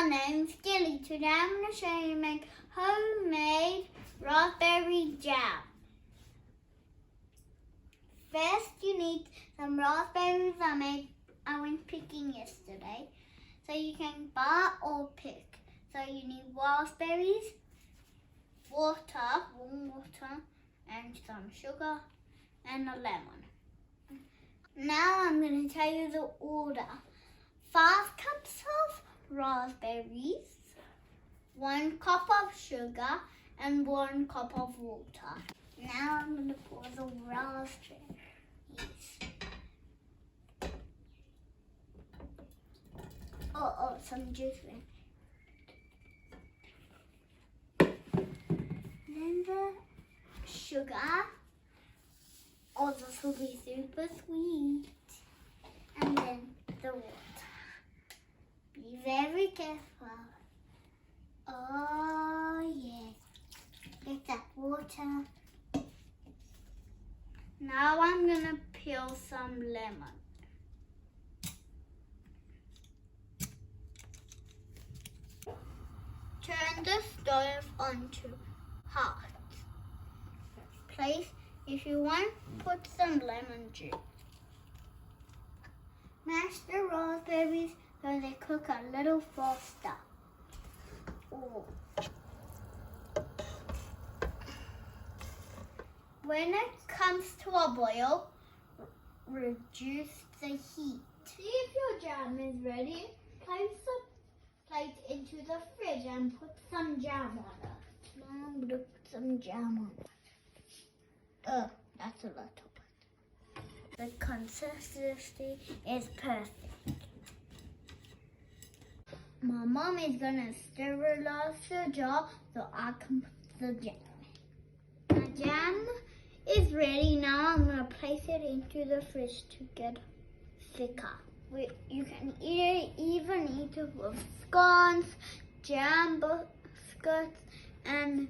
My name's Gili. Today I'm going to show you make homemade raspberry jam. First you need some raspberries I went picking yesterday. So you can buy or pick. So you need raspberries, water, warm water, and some sugar and a lemon. Now I'm going to tell you the order. 5 cups of raspberries, 1 cup of sugar, and 1 cup of water. Now I'm going to pour the raspberries. Some juice in. Then the sugar. This will be super sweet. And then the water. Be very careful. Oh yeah. Get that water. Now I'm gonna peel some lemon. Turn the stove onto hot. If you want, put some lemon juice. Mash the raspberries so they cook a little faster. When it comes to a boil, reduce the heat. See if your jam is ready. Place the plate into the fridge and put some jam on it. Now I'm going to put some jam on it. That's a little bit. The consistency is perfect. My mom is going to sterilize the jar so I can put the jam in. The jam is ready. Now I'm going to place it into the fridge to get thicker. You can even eat it with scones, jam biscuits, and